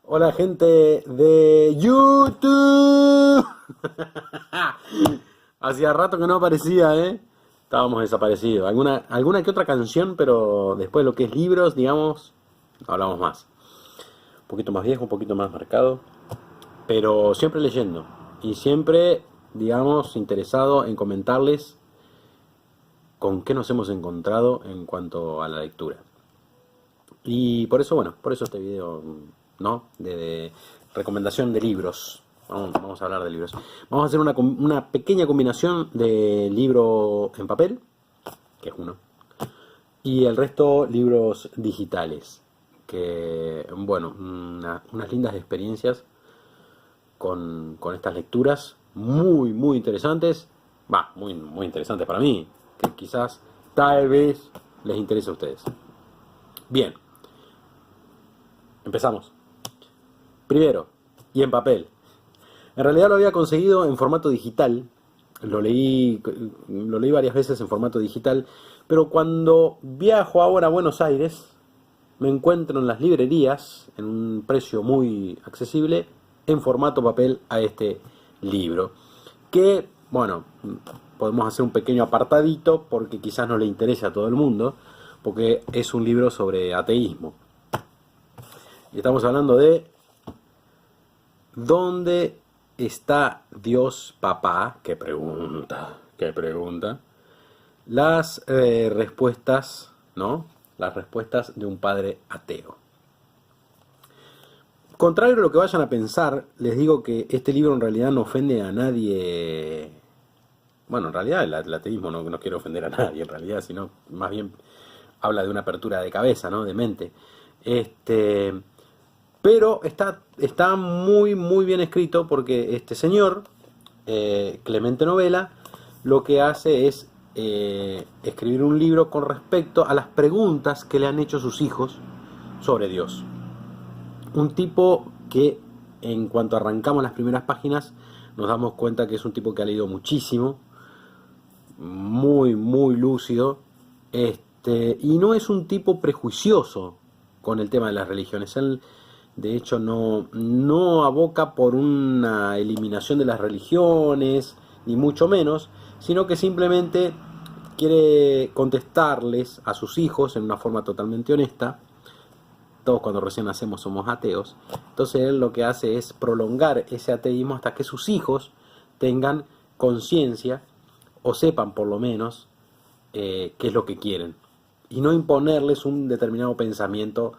Hola gente de YouTube. Hacía rato que no aparecía, ¿eh? Estábamos desaparecidos. Alguna que otra canción, pero después lo que es libros, digamos, no hablamos más. Un poquito más viejo, un poquito más marcado, pero siempre leyendo. Y siempre, digamos, interesado en comentarles con qué nos hemos encontrado en cuanto a la lectura. Y por eso, bueno, por eso este video, ¿no? De recomendación de libros. Vamos a hablar de libros. Vamos a hacer una pequeña combinación de libro en papel, que es uno, y el resto libros digitales. Que, bueno, unas lindas experiencias con estas lecturas, muy, muy interesantes. Va, muy, muy interesantes para mí, que quizás, tal vez, les interese a ustedes. Bien, empezamos. Primero, y en papel. En realidad lo había conseguido en formato digital. Lo leí varias veces en formato digital. Pero cuando viajo ahora a Buenos Aires, me encuentro en las librerías, en un precio muy accesible, en formato papel a este libro. Que, bueno, podemos hacer un pequeño apartadito porque quizás no le interese a todo el mundo, porque es un libro sobre ateísmo. Y estamos hablando de ¿dónde está Dios papá? Qué pregunta, qué pregunta. Las respuestas, ¿no? Las respuestas de un padre ateo. Contrario a lo que vayan a pensar, les digo que este libro en realidad no ofende a nadie. Bueno, en realidad el ateísmo no quiere ofender a nadie, en realidad, sino más bien habla de una apertura de cabeza, ¿no? De mente. Este, Pero está muy, muy bien escrito porque este señor, Clemente Novela, lo que hace es escribir un libro con respecto a las preguntas que le han hecho sus hijos sobre Dios. Un tipo que, en cuanto arrancamos las primeras páginas, nos damos cuenta que es un tipo que ha leído muchísimo, muy, muy lúcido, y no es un tipo prejuicioso con el tema de las religiones. Él, de hecho, no aboca por una eliminación de las religiones, ni mucho menos, sino que simplemente quiere contestarles a sus hijos en una forma totalmente honesta. Todos cuando recién nacemos somos ateos. Entonces él lo que hace es prolongar ese ateísmo hasta que sus hijos tengan conciencia o sepan por lo menos qué es lo que quieren y no imponerles un determinado pensamiento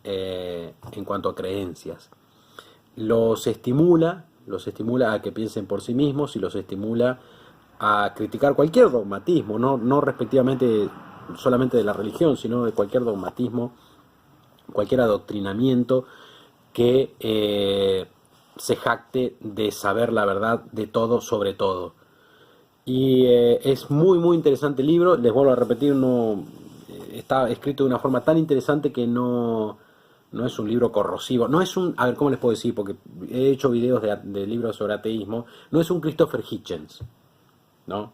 en cuanto a creencias. Los estimula a que piensen por sí mismos y los estimula a criticar cualquier dogmatismo, no respectivamente solamente de la religión, sino de cualquier dogmatismo, cualquier adoctrinamiento que se jacte de saber la verdad de todo sobre todo. Y es muy, muy interesante el libro. Les vuelvo a repetir, está escrito de una forma tan interesante que no es un libro corrosivo. No es un, a ver, ¿cómo les puedo decir? Porque he hecho videos de libros sobre ateísmo. No es un Christopher Hitchens, ¿no?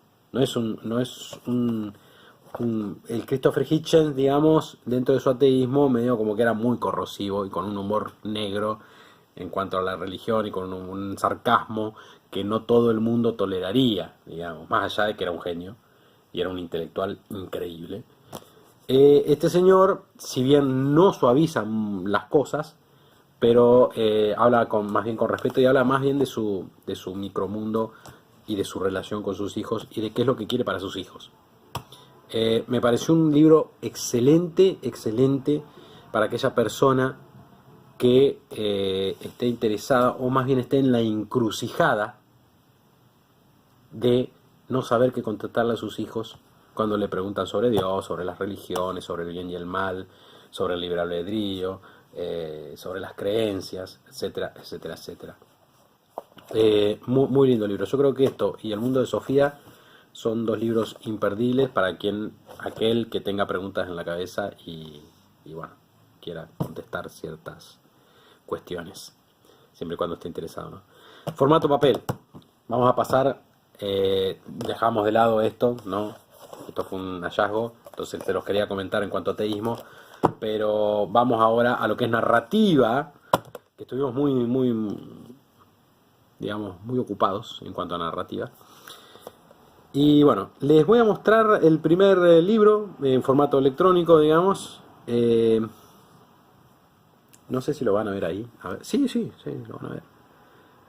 El Christopher Hitchens, digamos, dentro de su ateísmo, medio como que era muy corrosivo y con un humor negro en cuanto a la religión y con un sarcasmo que no todo el mundo toleraría, digamos, más allá de que era un genio y era un intelectual increíble. Este señor, si bien no suaviza las cosas, pero habla más bien con respeto y habla más bien de su micromundo y de su relación con sus hijos y de qué es lo que quiere para sus hijos. Me pareció un libro excelente, excelente para aquella persona que esté interesada o más bien esté en la encrucijada de no saber qué contestarle a sus hijos cuando le preguntan sobre Dios, sobre las religiones, sobre el bien y el mal, sobre el libre albedrío, sobre las creencias, etcétera, etcétera, etcétera. Muy, muy lindo libro. Yo creo que esto y El mundo de Sofía son dos libros imperdibles para aquel que tenga preguntas en la cabeza y bueno, quiera contestar ciertas cuestiones, siempre y cuando esté interesado, ¿no? Formato papel. Vamos a pasar, dejamos de lado esto, ¿no? Esto fue un hallazgo, entonces te los quería comentar en cuanto a ateísmo, pero vamos ahora a lo que es narrativa que estuvimos digamos, muy ocupados en cuanto a narrativa. Y bueno, les voy a mostrar el primer libro en formato electrónico, digamos. No sé si lo van a ver ahí. A ver. Sí, lo van a ver.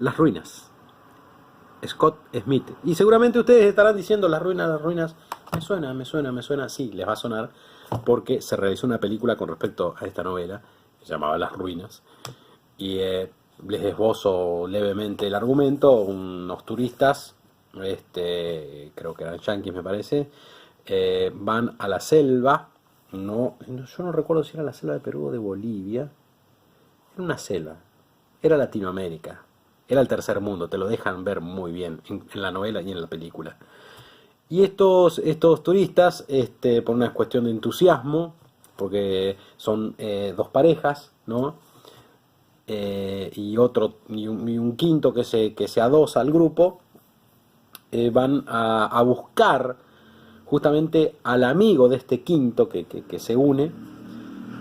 Las ruinas. Scott Smith. Y seguramente ustedes estarán diciendo las ruinas. Me suena. Sí, les va a sonar porque se realizó una película con respecto a esta novela que se llamaba Las ruinas. Y les esbozo levemente el argumento. Unos turistas, creo que eran yanquis me parece, van a la selva. Yo no recuerdo si era la selva de Perú o de Bolivia. Era una selva. Era Latinoamérica. Era el tercer mundo. Te lo dejan ver muy bien en la novela y en la película. Y estos turistas, por una cuestión de entusiasmo, porque son dos parejas, ¿no? Y un quinto que se adosa al grupo, van a buscar justamente al amigo de este quinto que se une,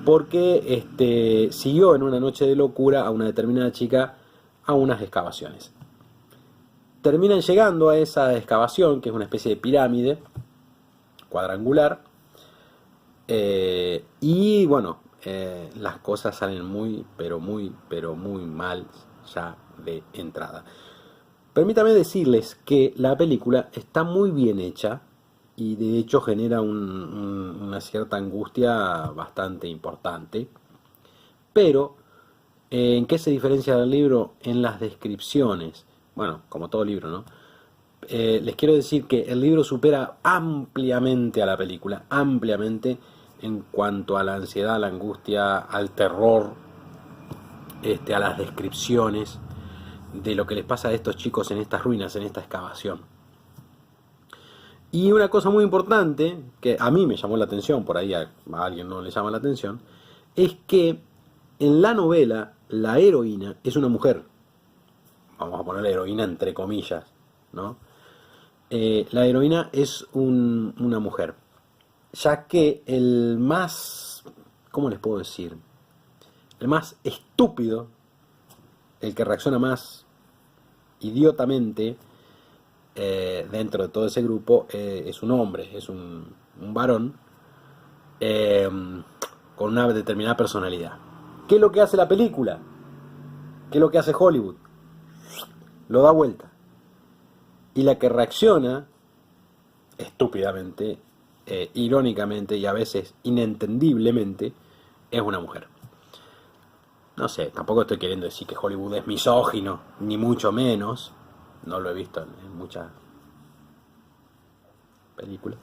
porque siguió en una noche de locura a una determinada chica a unas excavaciones. Terminan llegando a esa excavación, que es una especie de pirámide cuadrangular, y bueno, las cosas salen pero muy mal ya de entrada. Permítame decirles que la película está muy bien hecha y de hecho genera una cierta angustia bastante importante. Pero, ¿en qué se diferencia del libro? En las descripciones. Bueno, como todo libro, ¿no? Les quiero decir que el libro supera ampliamente a la película, ampliamente en cuanto a la ansiedad, a la angustia, al terror, a las descripciones de lo que les pasa a estos chicos en estas ruinas, en esta excavación. Y una cosa muy importante, que a mí me llamó la atención, por ahí a alguien no le llama la atención, es que en la novela la heroína es una mujer. Vamos a poner la heroína entre comillas, ¿no? La heroína es una mujer. Ya que el más, ¿cómo les puedo decir? El más estúpido, el que reacciona más idiotamente dentro de todo ese grupo, es un hombre, es un varón con una determinada personalidad. ¿Qué es lo que hace la película? ¿Qué es lo que hace Hollywood? Lo da vuelta. Y la que reacciona estúpidamente, irónicamente y a veces inentendiblemente, es una mujer. No sé, tampoco estoy queriendo decir que Hollywood es misógino, ni mucho menos. No lo he visto en muchas películas.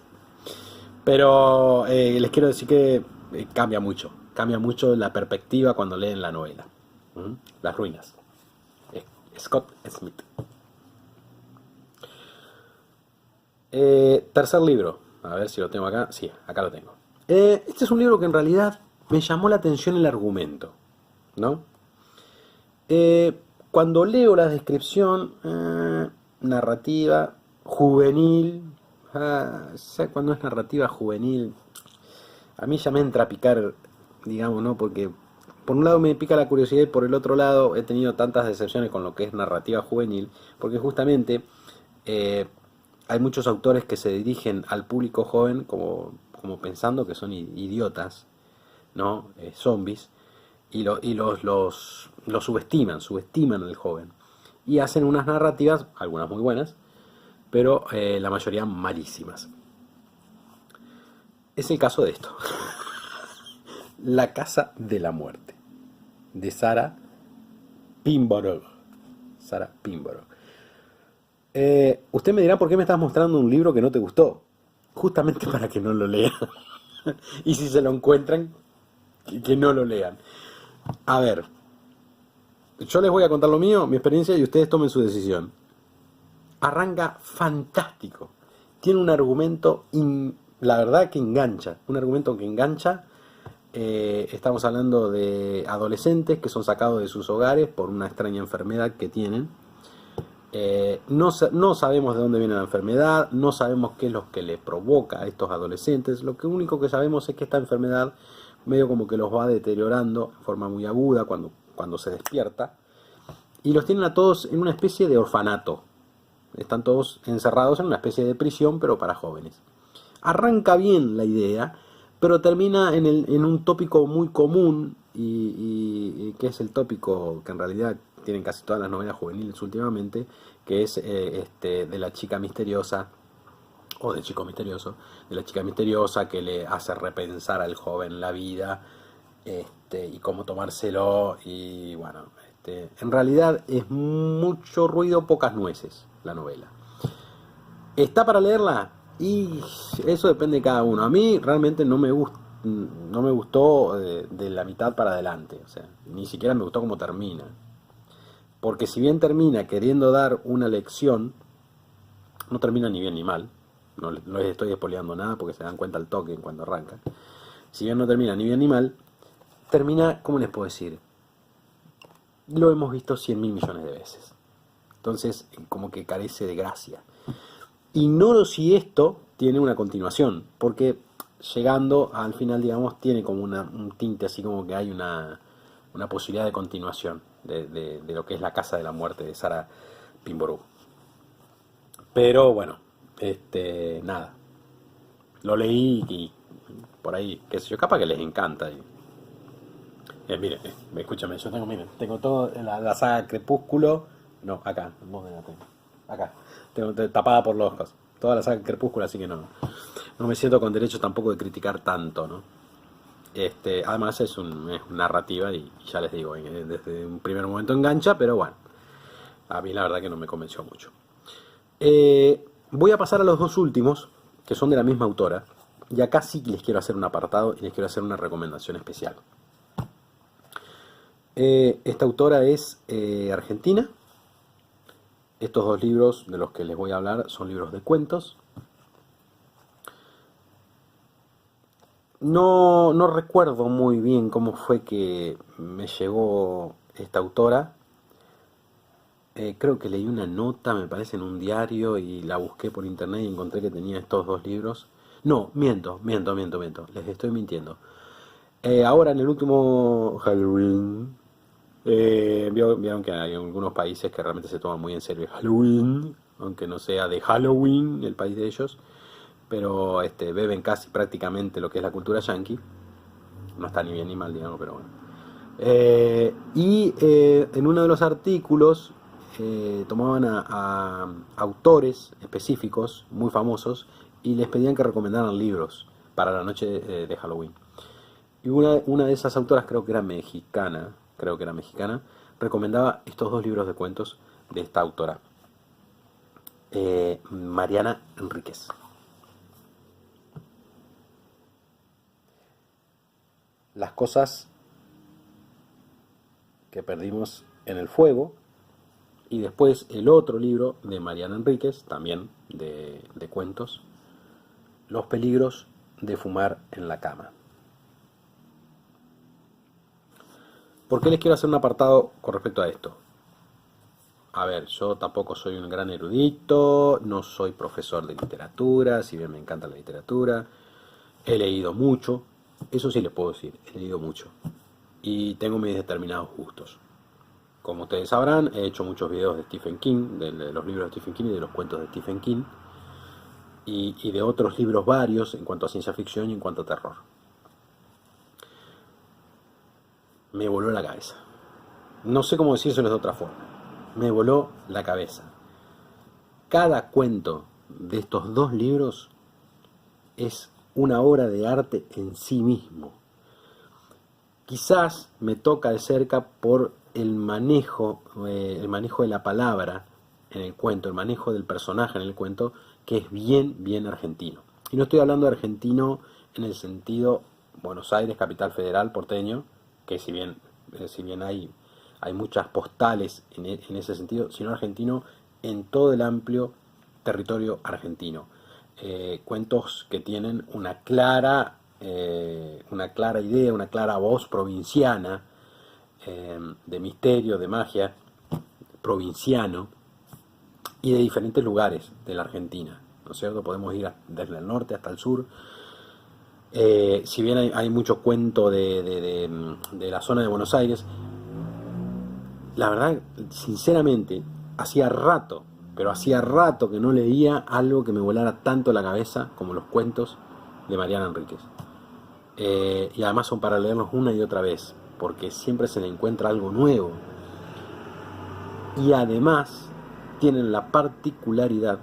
Pero les quiero decir que cambia mucho la perspectiva cuando leen la novela. Las ruinas. Scott Smith. Tercer libro. A ver si lo tengo acá. Sí, acá lo tengo. Este es un libro que en realidad me llamó la atención el argumento, ¿no? Cuando leo la descripción, narrativa juvenil, cuando es narrativa juvenil, a mí ya me entra a picar, digamos, ¿no? Porque por un lado me pica la curiosidad y por el otro lado he tenido tantas decepciones con lo que es narrativa juvenil, porque justamente hay muchos autores que se dirigen al público joven como pensando que son idiotas, ¿no? Zombies, y los subestiman al joven. Y hacen unas narrativas, algunas muy buenas, pero la mayoría malísimas. Es el caso de esto. La Casa de la Muerte, de Sarah Pinborough. Usted me dirá por qué me estás mostrando un libro que no te gustó. Justamente para que no lo lean. Y si se lo encuentran, que no lo lean. A ver, yo les voy a contar lo mío, mi experiencia, y ustedes tomen su decisión. Arranca fantástico. Tiene un argumento, la verdad que engancha. Un argumento que engancha. Estamos hablando de adolescentes que son sacados de sus hogares por una extraña enfermedad que tienen. No sabemos de dónde viene la enfermedad, no sabemos qué es lo que le provoca a estos adolescentes. Lo único que sabemos es que esta enfermedad medio como que los va deteriorando en forma muy aguda cuando cuando se despierta, y los tienen a todos en una especie de orfanato. Están todos encerrados en una especie de prisión, pero para jóvenes. Arranca bien la idea, pero termina en un tópico muy común, y que es el tópico que en realidad tienen casi todas las novelas juveniles últimamente, que es de la chica misteriosa, o del chico misterioso, de la chica misteriosa que le hace repensar al joven la vida, y cómo tomárselo, y bueno, en realidad es mucho ruido, pocas nueces la novela. ¿Está para leerla? Y eso depende de cada uno. A mí realmente no me gustó de la mitad para adelante, o sea, ni siquiera me gustó cómo termina. Porque si bien termina queriendo dar una lección, no termina ni bien ni mal. No les estoy espoleando nada porque se dan cuenta al toque cuando arranca. Si bien no termina ni bien ni mal, termina, ¿cómo les puedo decir? Lo hemos visto 100.000 millones de veces. Entonces, como que carece de gracia. Ignoro si esto tiene una continuación, porque llegando al final, digamos, tiene como un tinte así como que hay una posibilidad de continuación de lo que es La Casa de la Muerte de Sarah Pinborough. Pero bueno, nada, lo leí y por ahí, qué sé yo, capaz que les encanta. Miren, escúchame, yo tengo todo la saga Crepúsculo. No, acá, ¿dónde la tengo? Acá, tengo tapada por los ojos. Toda la saga Crepúsculo, así que no me siento con derecho tampoco de criticar tanto, ¿no? Además es narrativa y ya les digo, desde un primer momento engancha, pero bueno, a mí la verdad que no me convenció mucho. Voy a pasar a los dos últimos, que son de la misma autora, y acá sí les quiero hacer un apartado y les quiero hacer una recomendación especial. Esta autora es argentina. Estos dos libros de los que les voy a hablar son libros de cuentos. No recuerdo muy bien cómo fue que me llegó esta autora. Creo que leí una nota, me parece, en un diario y la busqué por internet y encontré que tenía estos dos libros. No, miento. Les estoy mintiendo. Ahora en el último Halloween, vieron que hay algunos países que realmente se toman muy en serio el Halloween, aunque no sea de Halloween el país de ellos, pero beben casi prácticamente lo que es la cultura yankee. No está ni bien ni mal, digamos, pero bueno. En uno de los artículos tomaban a autores específicos, muy famosos, y les pedían que recomendaran libros para la noche de Halloween. Y una de esas autoras, creo que era mexicana, recomendaba estos dos libros de cuentos de esta autora, Mariana Enríquez. Las cosas que perdimos en el fuego, y después el otro libro de Mariana Enríquez, también de cuentos, Los peligros de fumar en la cama. ¿Por qué les quiero hacer un apartado con respecto a esto? A ver, yo tampoco soy un gran erudito, no soy profesor de literatura, si bien me encanta la literatura, he leído mucho, eso sí les puedo decir, he leído mucho, y tengo mis determinados gustos. Como ustedes sabrán, he hecho muchos videos de Stephen King, de los libros de Stephen King y de los cuentos de Stephen King, y de otros libros varios en cuanto a ciencia ficción y en cuanto a terror. Me voló la cabeza. No sé cómo decírselos de otra forma. Me voló la cabeza. Cada cuento de estos dos libros es una obra de arte en sí mismo. Quizás me toca de cerca por el manejo de la palabra en el cuento, el manejo del personaje en el cuento, que es bien argentino. Y no estoy hablando de argentino en el sentido Buenos Aires, capital federal, porteño, que si bien hay muchas postales en ese sentido, sino argentino en todo el amplio territorio argentino. Cuentos que tienen una clara idea, una clara voz provinciana, de misterio, de magia, provinciano, y de diferentes lugares de la Argentina, ¿no es cierto? Podemos ir desde el norte hasta el sur. Si bien hay mucho cuento de la zona de Buenos Aires, la verdad, sinceramente, hacía rato, pero hacía rato que no leía algo que me volara tanto la cabeza como los cuentos de Mariana Enríquez. Y además son para leerlos una y otra vez, porque siempre se le encuentra algo nuevo. Y además tienen la particularidad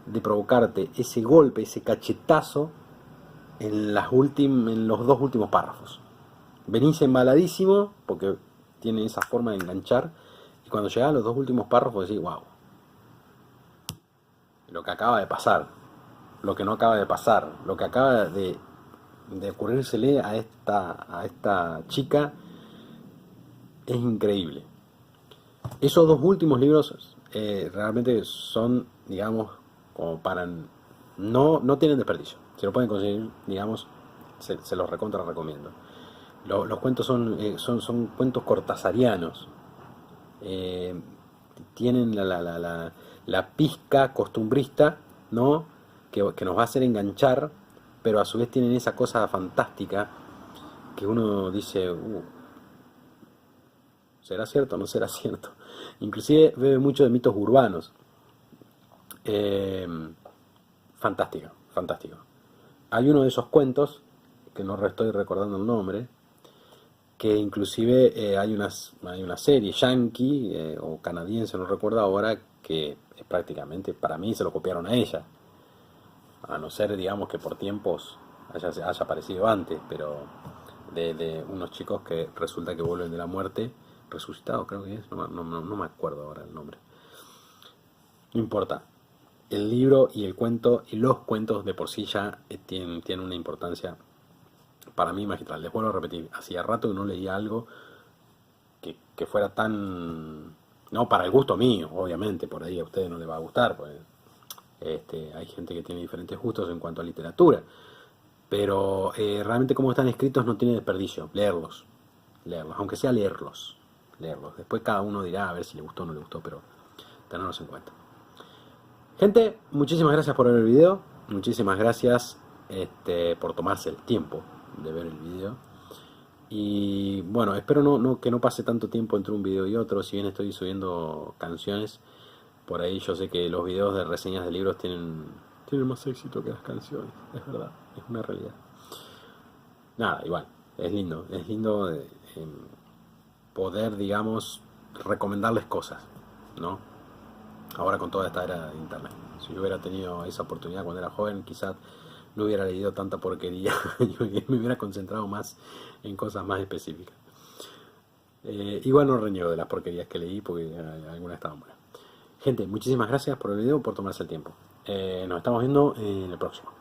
de provocarte ese golpe, ese cachetazo en los dos últimos párrafos. Venís embaladísimo, porque tiene esa forma de enganchar, y cuando llegás a los dos últimos párrafos decís, wow, lo que acaba de pasar, lo que no acaba de pasar, lo que acaba de ocurrírsele a esta chica es increíble. Esos dos últimos libros realmente son, digamos, como para... No tienen desperdicio. Si lo pueden conseguir, digamos, se los recontra recomiendo. Los cuentos son cuentos cortasarianos. Eh, Tienen la pizca costumbrista, ¿no? Que nos va a hacer enganchar, pero a su vez tienen esa cosa fantástica que uno dice, ¿será cierto o no será cierto? Inclusive bebe mucho de mitos urbanos. Eh, Fantástico, fantástico. Hay uno de esos cuentos, que no estoy recordando el nombre, que inclusive hay una serie yankee o canadiense, no recuerdo ahora, que es prácticamente, para mí se lo copiaron a ella. A no ser, digamos, que por tiempos haya aparecido antes, pero de unos chicos que resulta que vuelven de la muerte, resucitados creo que es, no me acuerdo ahora el nombre. No importa. El libro y el cuento y los cuentos de por sí ya tienen una importancia para mí magistral. Les vuelvo a repetir, hacía rato que no leía algo que fuera tan... No para el gusto mío, obviamente, por ahí a ustedes no les va a gustar, pues hay gente que tiene diferentes gustos en cuanto a literatura, pero realmente como están escritos no tiene desperdicio, leerlos, aunque sea leerlos. Después cada uno dirá a ver si le gustó o no le gustó, pero tenerlos en cuenta. Gente, muchísimas gracias por ver el video, muchísimas gracias por tomarse el tiempo de ver el video. Y bueno, espero que no pase tanto tiempo entre un video y otro, si bien estoy subiendo canciones, por ahí yo sé que los videos de reseñas de libros tienen más éxito que las canciones, es verdad, es una realidad. Nada, igual, es lindo poder, digamos, recomendarles cosas, ¿no? Ahora con toda esta era de internet. Si yo hubiera tenido esa oportunidad cuando era joven, quizás no hubiera leído tanta porquería y me hubiera concentrado más en cosas más específicas. Igual no reniego de las porquerías que leí porque algunas estaban buenas. Gente, muchísimas gracias por el video, por tomarse el tiempo. Nos estamos viendo en el próximo.